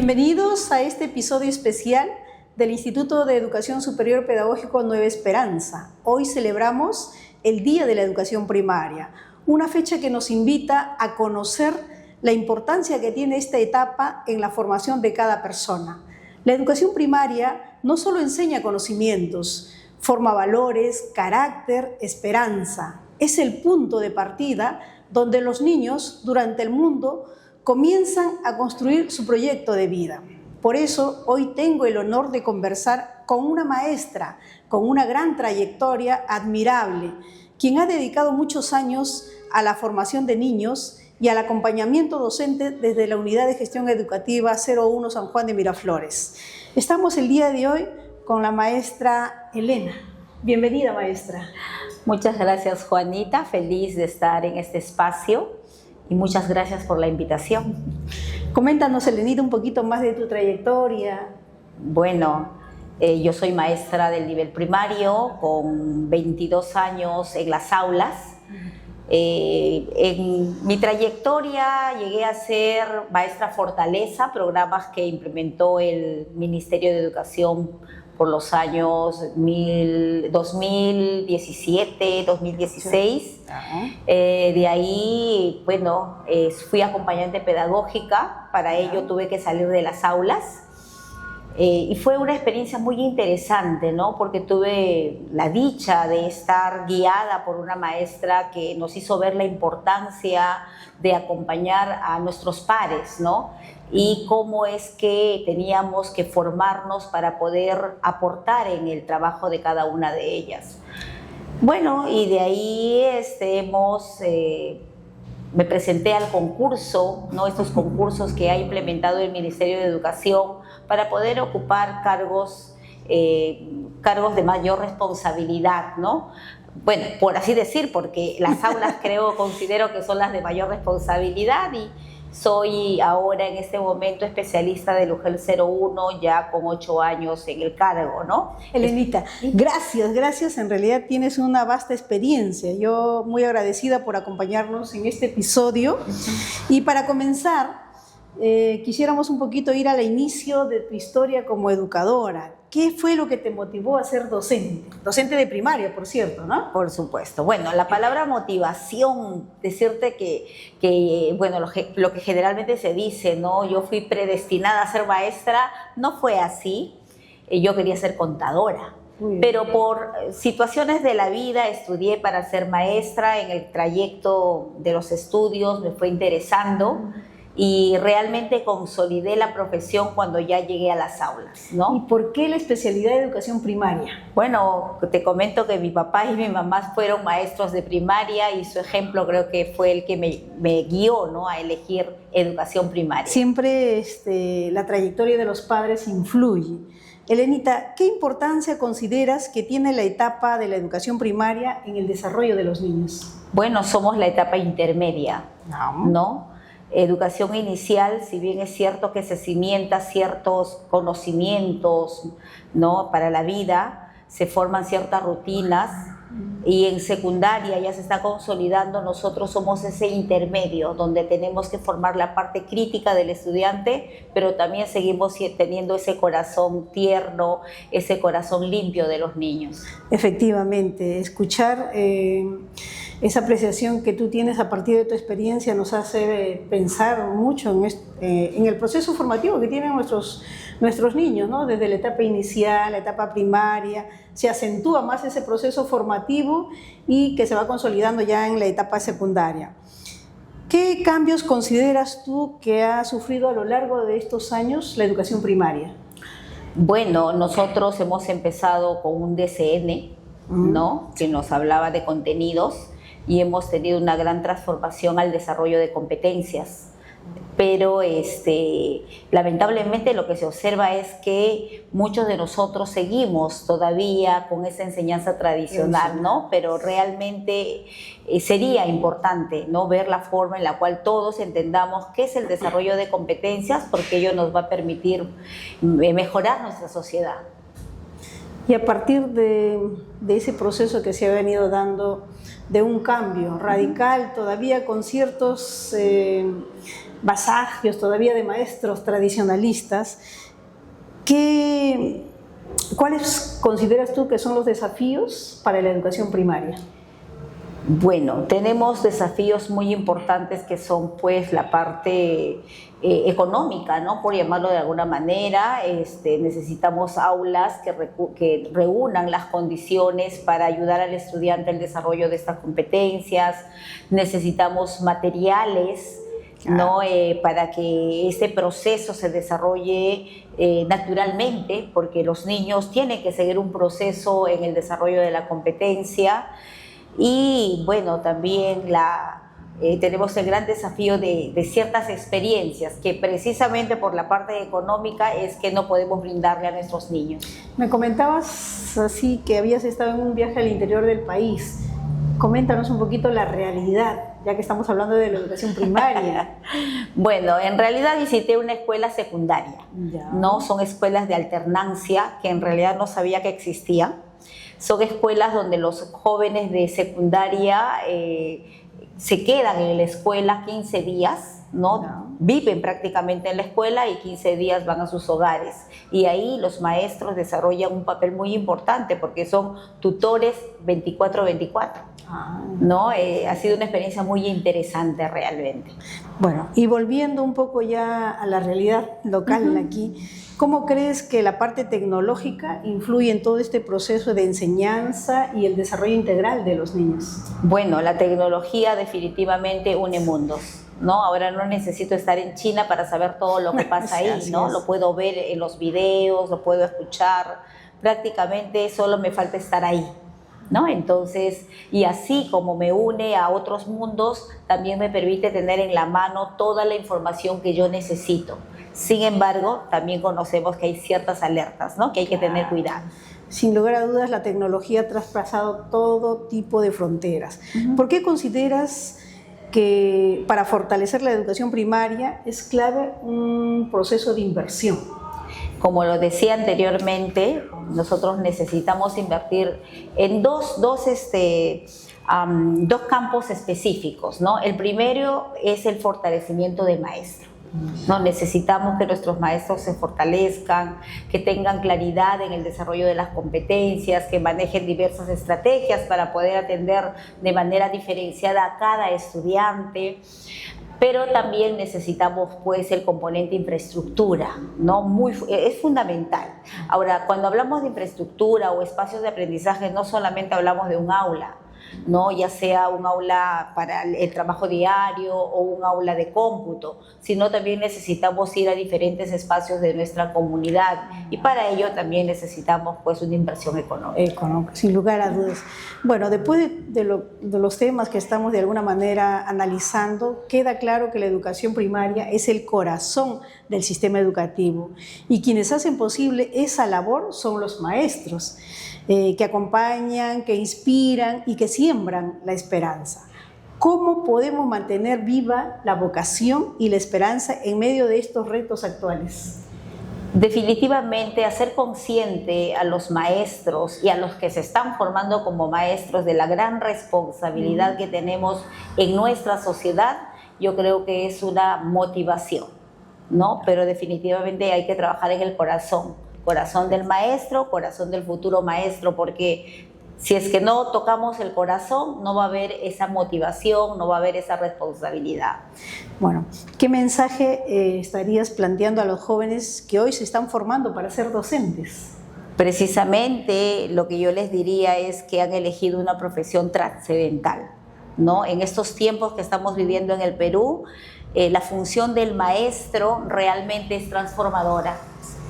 Bienvenidos a este episodio especial del Instituto de Educación Superior Pedagógico Nueva Esperanza. Hoy celebramos el Día de la Educación Primaria, una fecha que nos invita a conocer la importancia que tiene esta etapa en la formación de cada persona. La educación primaria no solo enseña conocimientos, forma valores, carácter, esperanza. Es el punto de partida donde los niños durante el mundo comienzan a construir su proyecto de vida. Por eso hoy tengo el honor de conversar con una maestra con una gran trayectoria admirable, quien ha dedicado muchos años a la formación de niños y al acompañamiento docente desde la Unidad de Gestión Educativa 01 San Juan de Miraflores. Estamos el día de hoy con la maestra Elena. Bienvenida, maestra. Muchas gracias, Juanita. Feliz de estar en este espacio. Y muchas gracias por la invitación. Coméntanos, Elenita, un poquito más de tu trayectoria. Bueno, yo soy maestra del nivel primario con 22 años en las aulas. En mi trayectoria llegué a ser maestra Fortaleza, programas que implementó el Ministerio de Educación por los años 2017, 2016. De ahí, bueno, fui acompañante pedagógica. Para ello tuve que salir de las aulas. Y fue una experiencia muy interesante, ¿no? Porque tuve la dicha de estar guiada por una maestra que nos hizo ver la importancia de acompañar a nuestros pares, ¿no? Y cómo es que teníamos que formarnos para poder aportar en el trabajo de cada una de ellas. Bueno, y de ahí me presenté al concurso, ¿no? Estos concursos que ha implementado el Ministerio de Educación para poder ocupar cargos de mayor responsabilidad, ¿no? Bueno, por así decir, porque las aulas considero que son las de mayor responsabilidad, y soy ahora en este momento especialista del UGEL 01, ya con 8 años en el cargo, ¿no? Elenita, gracias. En realidad tienes una vasta experiencia. Yo muy agradecida por acompañarnos en este episodio. Y para comenzar, quisiéramos un poquito ir al inicio de tu historia como educadora. ¿Qué fue lo que te motivó a ser docente? Docente de primaria, por cierto, ¿no? Por supuesto. Bueno, la palabra motivación, decirte que bueno, lo que generalmente se dice, ¿no? Yo fui predestinada a ser maestra, no fue así. Yo quería ser contadora. Pero por situaciones de la vida estudié para ser maestra. En el trayecto de los estudios me fue interesando. Y realmente consolidé la profesión cuando ya llegué a las aulas, ¿no? ¿Y por qué la especialidad de educación primaria? Bueno, te comento que mi papá y mi mamá fueron maestros de primaria, y su ejemplo creo que fue el que me guió, ¿no?, a elegir educación primaria. Siempre la trayectoria de los padres influye. Elenita, ¿qué importancia consideras que tiene la etapa de la educación primaria en el desarrollo de los niños? Bueno, somos la etapa intermedia, ¿no? Educación inicial, si bien es cierto que se cimienta ciertos conocimientos, ¿no?, para la vida, se forman ciertas rutinas, y en secundaria ya se está consolidando. Nosotros somos ese intermedio donde tenemos que formar la parte crítica del estudiante, pero también seguimos teniendo ese corazón tierno, ese corazón limpio de los niños. Efectivamente, escuchar esa apreciación que tú tienes a partir de tu experiencia nos hace pensar mucho en el proceso formativo que tienen nuestros niños, ¿no? Desde la etapa inicial, la etapa primaria, se acentúa más ese proceso formativo y que se va consolidando ya en la etapa secundaria. ¿Qué cambios consideras tú que ha sufrido a lo largo de estos años la educación primaria? Bueno, nosotros hemos empezado con un DCN, ¿no?, que nos hablaba de contenidos, y hemos tenido una gran transformación al desarrollo de competencias. Pero lamentablemente lo que se observa es que muchos de nosotros seguimos todavía con esa enseñanza tradicional, ¿no? Pero realmente sería importante, ¿no?, ver la forma en la cual todos entendamos qué es el desarrollo de competencias, porque ello nos va a permitir mejorar nuestra sociedad. Y a partir de ese proceso que se ha venido dando, de un cambio radical, todavía con ciertos vasagios todavía de maestros tradicionalistas. ¿Cuáles consideras tú que son los desafíos para la educación primaria? Bueno, tenemos desafíos muy importantes que son pues la parte económica, ¿no? Por llamarlo de alguna manera. Necesitamos aulas que reúnan las condiciones para ayudar al estudiante al desarrollo de estas competencias. Necesitamos materiales, ¿no? Para que este proceso se desarrolle naturalmente, porque los niños tienen que seguir un proceso en el desarrollo de la competencia. Y bueno, también tenemos el gran desafío de ciertas experiencias que precisamente por la parte económica es que no podemos brindarle a nuestros niños. Me comentabas así que habías estado en un viaje al interior del país. Coméntanos un poquito la realidad, ya que estamos hablando de la educación primaria. Bueno, en realidad visité una escuela secundaria, Ya. ¿no? Son escuelas de alternancia que en realidad no sabía que existían. Son escuelas donde los jóvenes de secundaria se quedan en la escuela 15 días, ¿no? No. Viven prácticamente en la escuela y 15 días van a sus hogares. Y ahí los maestros desarrollan un papel muy importante porque son tutores 24/24. ¿No? Ha sido una experiencia muy interesante realmente. Bueno, y volviendo un poco ya a la realidad local aquí, ¿cómo crees que la parte tecnológica influye en todo este proceso de enseñanza y el desarrollo integral de los niños? Bueno, la tecnología definitivamente une mundos, ¿no? Ahora no necesito estar en China para saber todo lo que pasa ahí, ¿no? Lo puedo ver en los videos, lo puedo escuchar, prácticamente solo me falta estar ahí, ¿no? Entonces, y así como me une a otros mundos, también me permite tener en la mano toda la información que yo necesito. Sin embargo, también conocemos que hay ciertas alertas, ¿no? Que hay que tener cuidado. Sin lugar a dudas, la tecnología ha traspasado todo tipo de fronteras. ¿Por qué consideras que para fortalecer la educación primaria es clave un proceso de inversión? Como lo decía anteriormente, nosotros necesitamos invertir en dos campos específicos, ¿no? El primero es el fortalecimiento del maestro. No, necesitamos que nuestros maestros se fortalezcan, que tengan claridad en el desarrollo de las competencias, que manejen diversas estrategias para poder atender de manera diferenciada a cada estudiante. Pero también necesitamos pues el componente infraestructura, ¿no? Es fundamental. Ahora, cuando hablamos de infraestructura o espacios de aprendizaje, no solamente hablamos de un aula, ¿no? Ya sea un aula para el trabajo diario o un aula de cómputo, sino también necesitamos ir a diferentes espacios de nuestra comunidad y para ello también necesitamos pues una inversión económica. Sin lugar a dudas. Bueno, después de los temas que estamos de alguna manera analizando, queda claro que la educación primaria es el corazón del sistema educativo y quienes hacen posible esa labor son los maestros. Que acompañan, que inspiran y que siembran la esperanza. ¿Cómo podemos mantener viva la vocación y la esperanza en medio de estos retos actuales? Definitivamente hacer consciente a los maestros y a los que se están formando como maestros de la gran responsabilidad que tenemos en nuestra sociedad, yo creo que es una motivación, ¿no? Pero definitivamente hay que trabajar en el corazón del maestro, corazón del futuro maestro, porque si es que no tocamos el corazón, no va a haber esa motivación, no va a haber esa responsabilidad. Bueno, ¿qué mensaje estarías planteando a los jóvenes que hoy se están formando para ser docentes? Precisamente lo que yo les diría es que han elegido una profesión trascendental, ¿no? En estos tiempos que estamos viviendo en el Perú, la función del maestro realmente es transformadora,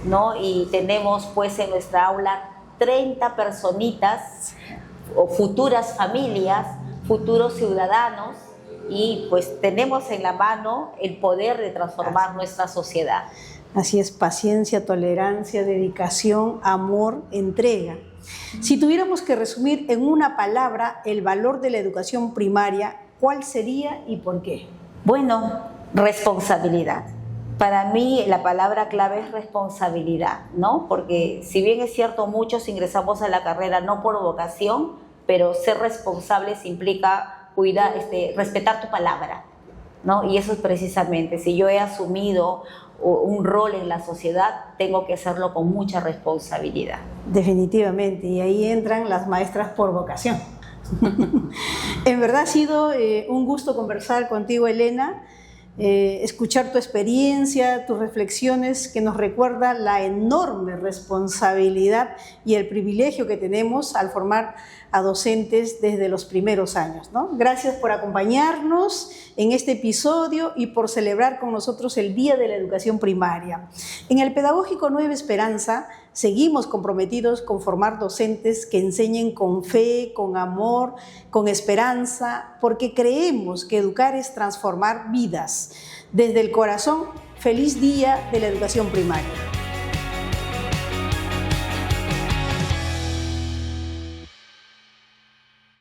¿no? Y tenemos pues en nuestra aula 30 personitas o futuras familias, futuros ciudadanos y pues tenemos en la mano el poder de transformar nuestra sociedad. Así es, paciencia, tolerancia, dedicación, amor, entrega. Si tuviéramos que resumir en una palabra el valor de la educación primaria, ¿cuál sería y por qué? Bueno, responsabilidad. Para mí la palabra clave es responsabilidad, ¿no? Porque si bien es cierto, muchos ingresamos a la carrera no por vocación, pero ser responsables implica respetar tu palabra, ¿no? Y eso es precisamente, si yo he asumido un rol en la sociedad, tengo que hacerlo con mucha responsabilidad. Definitivamente, y ahí entran las maestras por vocación. En verdad ha sido un gusto conversar contigo, Elena, escuchar tu experiencia, tus reflexiones, que nos recuerda la enorme responsabilidad y el privilegio que tenemos al formar a docentes desde los primeros años, ¿no? Gracias por acompañarnos en este episodio y por celebrar con nosotros el Día de la Educación Primaria. En el Pedagógico Nueva Esperanza seguimos comprometidos con formar docentes que enseñen con fe, con amor, con esperanza, porque creemos que educar es transformar vidas. Desde el corazón, feliz Día de la Educación Primaria.